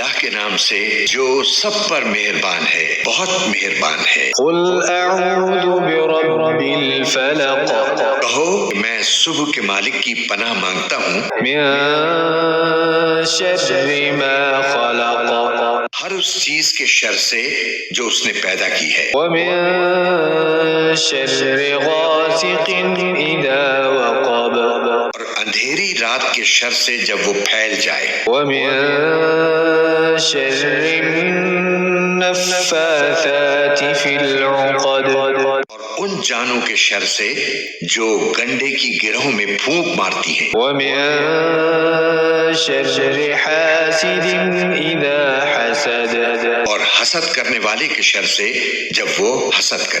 اللہ کے نام سے جو سب پر مہربان ہے، بہت مہربان ہے۔ قل اعوذ برب الفلق، کہو میں صبح کے مالک کی پناہ مانگتا ہوں من شر ما خلق، ہر اس چیز کے شر سے جو اس نے پیدا کی ہے، ومن شر غاسق اذا وقب، اور اندھیری رات کے شر سے جب وہ پھیل جائے، ومن شر النفاثات في العقد، اور ان جانوں کے شر سے جو گنڈے کی گرہوں میں پھونک مارتی ہیں، ومن شر حاسد اذا حسد، اور حسد کرنے والے کے شر سے جب وہ حسد کرے۔